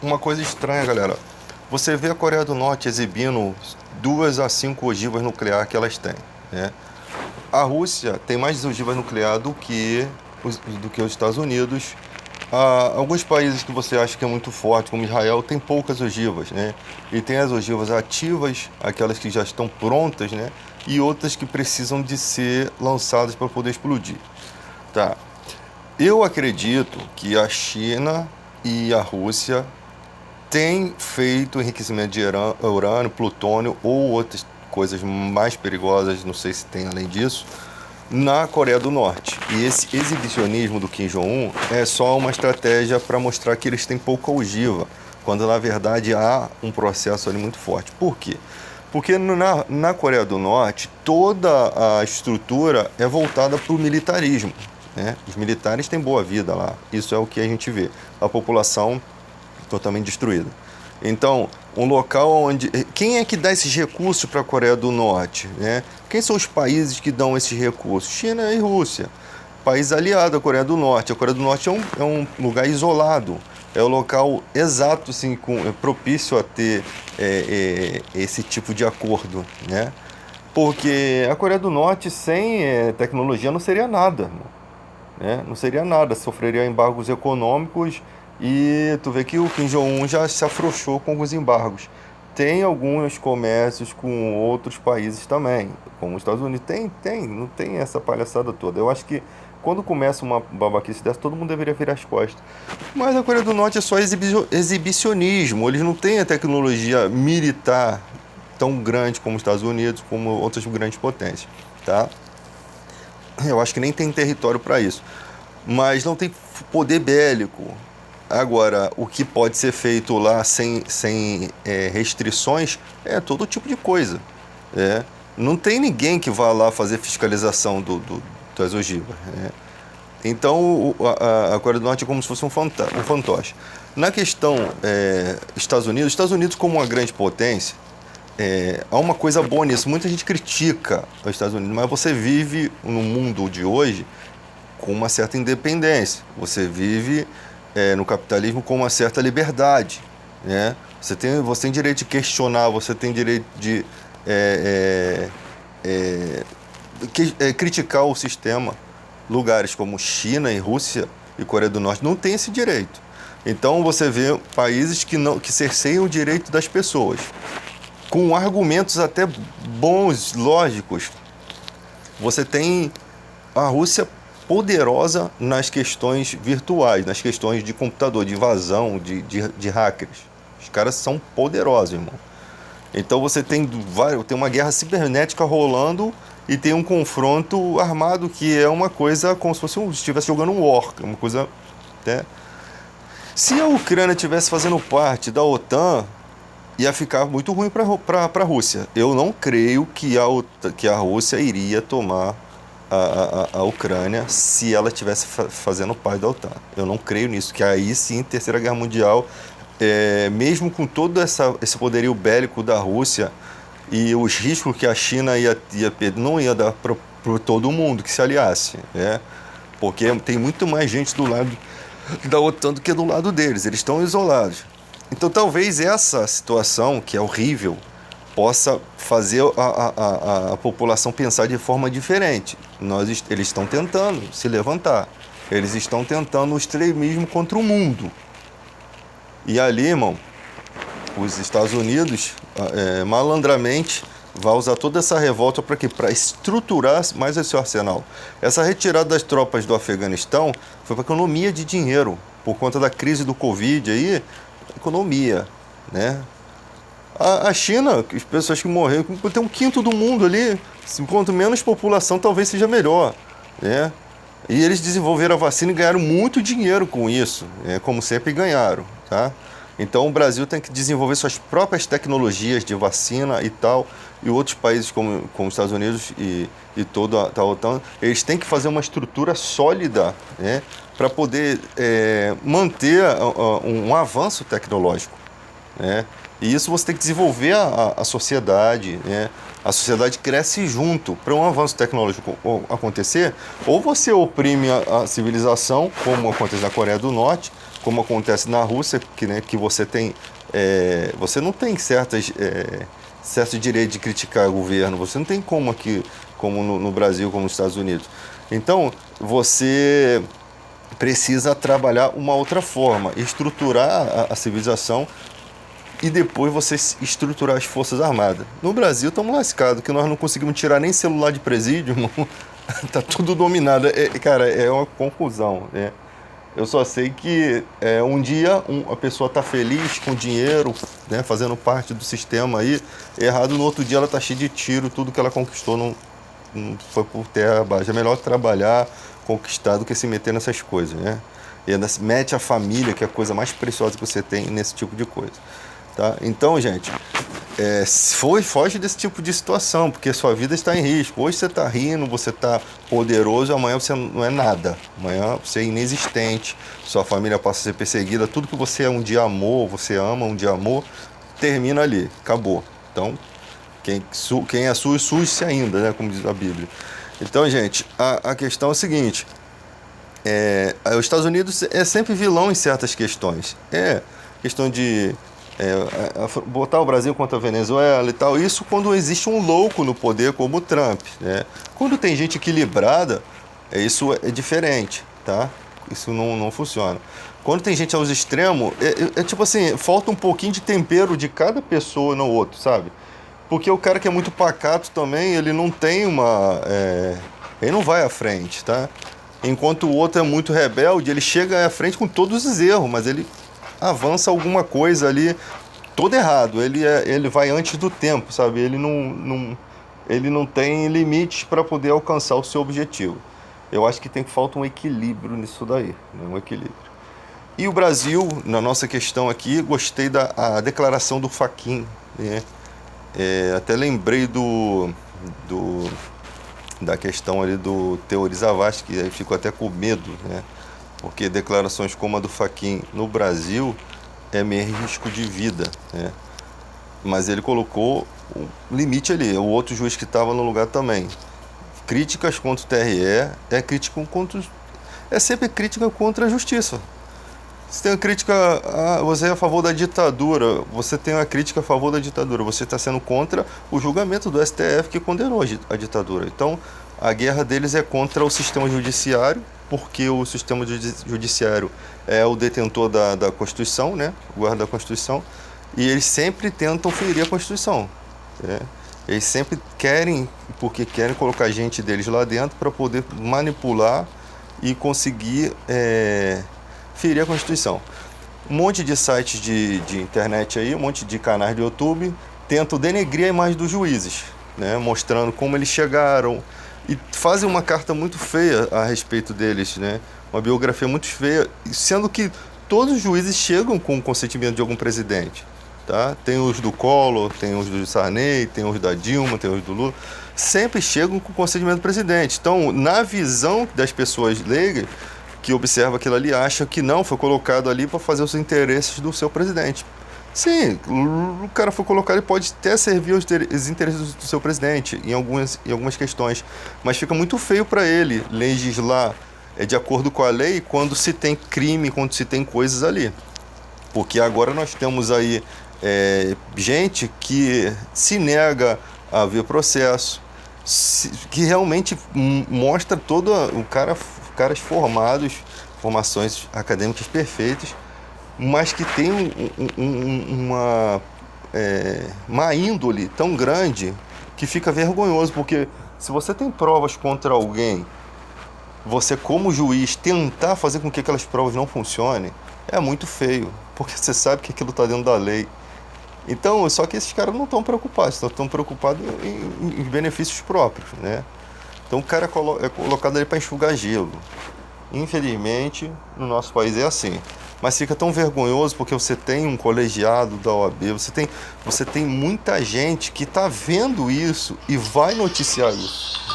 uma coisa estranha, galera. Você vê a Coreia do Norte exibindo 2 a 5 ogivas nucleares que elas têm, né? A Rússia tem mais ogivas nucleares do que os Estados Unidos. Alguns países que você acha que é muito forte, como Israel, tem poucas ogivas, né? E tem as ogivas ativas, aquelas que já estão prontas, né? E outras que precisam de ser lançadas para poder explodir. Tá. Eu acredito que a China e a Rússia têm feito enriquecimento de urânio, plutônio ou outras coisas mais perigosas, não sei se tem além disso, na Coreia do Norte. E esse exibicionismo do Kim Jong-un é só uma estratégia para mostrar que eles têm pouca ogiva, quando na verdade há um processo ali muito forte. Por quê? Porque na Coreia do Norte toda a estrutura é voltada para o militarismo, né? Os militares têm boa vida lá, isso é o que a gente vê. A população totalmente destruída. Então, um local onde... Quem é que dá esses recursos para a Coreia do Norte, né? Quem são os países que dão esses recursos? China e Rússia. País aliado à Coreia do Norte. A Coreia do Norte é um lugar isolado. É o local exato, assim, propício a ter esse tipo de acordo, né? Porque a Coreia do Norte sem tecnologia não seria nada, né? Não seria nada, sofreria embargos econômicos e tu vê que o Kim Jong-un já se afrouxou com alguns embargos. Tem alguns comércios com outros países também, como os Estados Unidos. Não tem essa palhaçada toda. Eu acho que quando começa uma babaquice dessa, todo mundo deveria virar as costas. Mas a Coreia do Norte é só exibicionismo. Eles não têm a tecnologia militar tão grande como os Estados Unidos, como outras grandes potências, tá? Eu acho que nem tem território para isso. Mas não tem poder bélico. Agora, o que pode ser feito lá sem restrições é todo tipo de coisa. Não tem ninguém que vá lá fazer fiscalização das ogivas. Então, a Coreia do Norte é como se fosse um fantoche. Na questão Estados Unidos como uma grande potência, há uma coisa boa nisso. Muita gente critica os Estados Unidos, mas você vive no mundo de hoje com uma certa independência. Você vive no capitalismo com uma certa liberdade, né? Você tem direito de questionar, você tem direito de criticar o sistema. Lugares como China e Rússia e Coreia do Norte não têm esse direito. Então você vê países que cerceiam o direito das pessoas, com argumentos até bons, lógicos. Você tem a Rússia poderosa nas questões virtuais, nas questões de computador, de invasão, de hackers. Os caras são poderosos, irmão. Então você tem uma guerra cibernética rolando e tem um confronto armado que é uma coisa como se estivesse jogando um War, uma coisa, né? Se a Ucrânia estivesse fazendo parte da OTAN, ia ficar muito ruim para a Rússia. Eu não creio que a Rússia iria tomar a Ucrânia se ela estivesse fazendo parte da OTAN. Eu não creio nisso, que aí sim, Terceira Guerra Mundial, mesmo com todo esse poderio bélico da Rússia e os riscos que a China ia não ia dar para todo mundo que se aliasse, porque tem muito mais gente do lado da OTAN do que do lado deles, eles estão isolados. Então talvez essa situação, que é horrível, possa fazer a população pensar de forma diferente. Eles estão tentando se levantar. Eles estão tentando o extremismo contra o mundo. E ali, irmão, os Estados Unidos, malandramente, vai usar toda essa revolta para quê? Para estruturar mais esse arsenal. Essa retirada das tropas do Afeganistão foi para economia de dinheiro. Por conta da crise do Covid aí, economia, né? A China, as pessoas que morreram, tem um quinto do mundo ali. Quanto menos população, talvez seja melhor, né? E eles desenvolveram a vacina e ganharam muito dinheiro com isso, como sempre ganharam, tá? Então o Brasil tem que desenvolver suas próprias tecnologias de vacina e tal, e outros países como os Estados Unidos e toda a OTAN, eles têm que fazer uma estrutura sólida, né, para poder manter um avanço tecnológico, né? E isso você tem que desenvolver a sociedade, né? A sociedade cresce junto. Para um avanço tecnológico acontecer, ou você oprime a civilização, como acontece na Coreia do Norte, como acontece na Rússia, que você tem, você não tem certo direito de criticar o governo. Você não tem como aqui, como no Brasil, como nos Estados Unidos. Então, você precisa trabalhar uma outra forma, estruturar a civilização e depois você estruturar as Forças Armadas. No Brasil estamos lascados, que nós não conseguimos tirar nem celular de presídio, irmão. Tá tudo dominado. Cara, é uma confusão, né? Eu só sei que um dia a pessoa está feliz com dinheiro, né, fazendo parte do sistema aí, errado, no outro dia ela está cheia de tiro, tudo que ela conquistou não foi por terra abaixo. É melhor trabalhar, conquistar do que se meter nessas coisas, né? E ainda mete a família, que é a coisa mais preciosa que você tem nesse tipo de coisa. Tá? Então, gente, foge desse tipo de situação, porque sua vida está em risco. Hoje você está rindo, você está poderoso, amanhã você não é nada. Amanhã você é inexistente, sua família passa a ser perseguida, tudo que você um dia amou, você ama, um dia amou, termina ali, acabou. Então, quem é sujo, suje-se ainda, né? Como diz a Bíblia. Então, gente, a questão é a seguinte, os Estados Unidos é sempre vilão em certas questões. Questão de botar o Brasil contra a Venezuela e tal, isso quando existe um louco no poder como o Trump, né? Quando tem gente equilibrada, isso é diferente, tá? Isso não funciona. Quando tem gente aos extremos, tipo assim, falta um pouquinho de tempero de cada pessoa no outro, sabe? Porque o cara que é muito pacato também, ele não tem ele não vai à frente, tá? Enquanto o outro é muito rebelde, ele chega à frente com todos os erros, mas ele avança alguma coisa ali todo errado, ele vai antes do tempo, sabe? Ele não tem limites para poder alcançar o seu objetivo. Eu acho que falta um equilíbrio nisso daí, né? Um equilíbrio. E o Brasil, na nossa questão aqui, gostei da declaração do Fachin, né? Até lembrei da questão ali do Teori Zavascki, que aí fico até com medo, né? Porque declarações como a do Fachin no Brasil é meio risco de vida, né? Mas ele colocou um limite ali, o outro juiz que estava no lugar também. Críticas contra o TRE é sempre crítica contra a justiça. Você tem uma crítica, você é a favor da ditadura, você tem uma crítica a favor da ditadura, você está sendo contra o julgamento do STF que condenou a ditadura. Então, a guerra deles é contra o sistema judiciário, porque o sistema judiciário é o detentor da Constituição, né? O guarda da Constituição, e eles sempre tentam ferir a Constituição, né? Eles sempre querem colocar gente deles lá dentro para poder manipular e conseguir ferir a Constituição. Um monte de sites de internet aí, um monte de canais de YouTube tentam denegrir a imagem dos juízes, né? Mostrando como eles chegaram, e fazem uma carta muito feia a respeito deles, né? Uma biografia muito feia, sendo que todos os juízes chegam com o consentimento de algum presidente, tá? Tem os do Collor, tem os do Sarney, tem os da Dilma, tem os do Lula, sempre chegam com o consentimento do presidente. Então, na visão das pessoas leigas que observa aquilo ali, acha que não, foi colocado ali para fazer os interesses do seu presidente. Sim, o cara foi colocado e pode até servir os interesses do seu presidente em algumas questões, mas fica muito feio para ele legislar de acordo com a lei quando se tem crime, quando se tem coisas ali. Porque agora nós temos aí gente que se nega a ver processo, que realmente mostra todo caras formados, formações acadêmicas perfeitas, mas que tem uma má índole tão grande que fica vergonhoso, porque se você tem provas contra alguém, você como juiz tentar fazer com que aquelas provas não funcionem, é muito feio, porque você sabe que aquilo está dentro da lei. Então, só que esses caras não estão preocupados, estão preocupados em benefícios próprios, né? Então o cara é colocado ali para enxugar gelo. Infelizmente, no nosso país é assim. Mas fica tão vergonhoso porque você tem um colegiado da OAB, você tem muita gente que está vendo isso e vai noticiar isso.